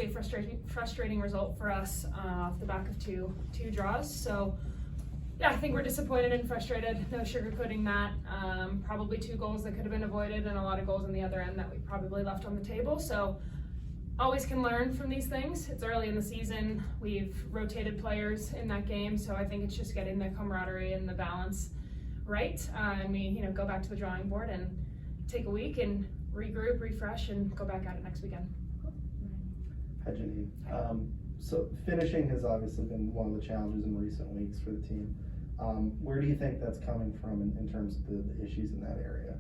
obviously a frustrating result for us off the back of two draws. So yeah, I think we're disappointed and frustrated. No sugarcoating that. Probably 2 goals that could have been avoided and a lot of goals on the other end that we probably left on the table. So always can learn from these things. It's early in the season. We've rotated players in that game, so I think it's just getting the camaraderie and the balance right. And we, go back to the drawing board and take a week and regroup, refresh, and go back at it next weekend. Hi, Janine. So finishing has obviously been one of the challenges in recent weeks for the team. Where do you think that's coming from in terms of the issues in that area?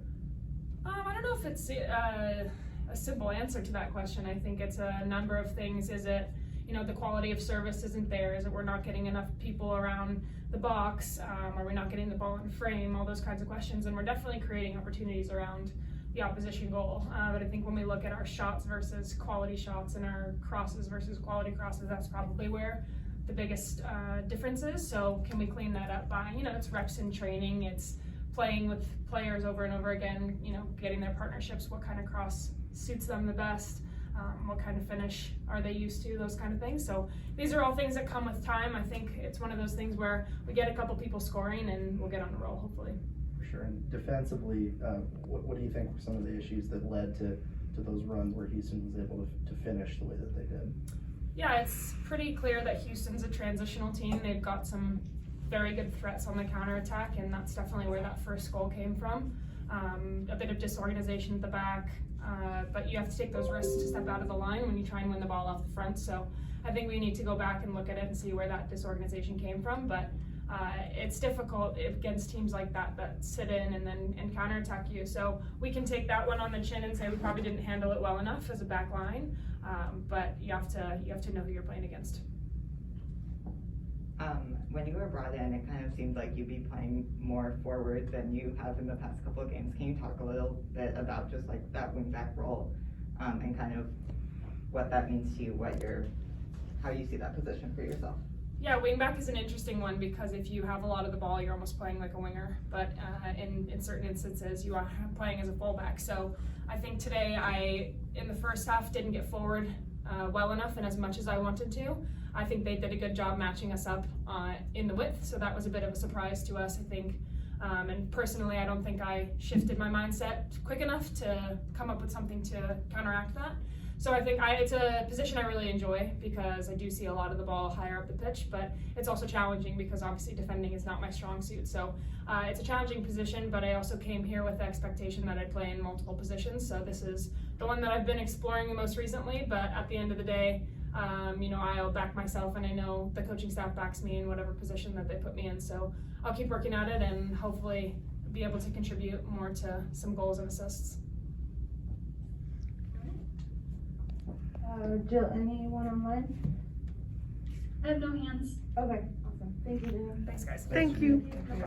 I don't know if it's a simple answer to that question. I think it's a number of things. Is it, the quality of service isn't there? Is it we're not getting enough people around the box? Are we not getting the ball in frame? All those kinds of questions. And we're definitely creating opportunities around the opposition goal. But I think when we look at our shots versus quality shots and our crosses versus quality crosses, that's probably where the biggest difference is. So can we clean that up by, it's reps in training, it's playing with players over and over again, getting their partnerships, what kind of cross suits them the best, what kind of finish are they used to, those kind of things. So these are all things that come with time. I think it's one of those things where we get a couple people scoring and we'll get on a roll, hopefully. For sure. And defensively, what do you think were some of the issues that led to those runs where Houston was able to finish the way that they did? Yeah, it's pretty clear that Houston's a transitional team. They've got some very good threats on the counterattack, and that's definitely where that first goal came from. A bit of disorganization at the back, but you have to take those risks to step out of the line when you try and win the ball off the front. So I think we need to go back and look at it and see where that disorganization came from. But it's difficult against teams like that sit in and counterattack you. So we can take that one on the chin and say we probably didn't handle it well enough as a back line. But you have to know who you're playing against. When you were brought in, it kind of seemed like you'd be playing more forward than you have in the past couple of games. Can you talk a little bit about just like that wingback role and kind of what that means to you, how you see that position for yourself? Yeah, wingback is an interesting one because if you have a lot of the ball, you're almost playing like a winger. But in certain instances, you are playing as a fullback. So I think today in the first half, didn't get forward well enough and as much as I wanted to. I think they did a good job matching us up in the width, so that was a bit of a surprise to us, I think. And personally, I don't think I shifted my mindset quick enough to come up with something to counteract that. So I think it's a position I really enjoy because I do see a lot of the ball higher up the pitch, but it's also challenging because obviously defending is not my strong suit. So it's a challenging position, but I also came here with the expectation that I'd play in multiple positions. So this is the one that I've been exploring the most recently, but at the end of the day, I'll back myself, and I know the coaching staff backs me in whatever position that they put me in. So I'll keep working at it and hopefully be able to contribute more to some goals and assists. Jill, anyone online? I have no hands. Okay, awesome. Thank you, Jill. Thanks, guys. Thank you.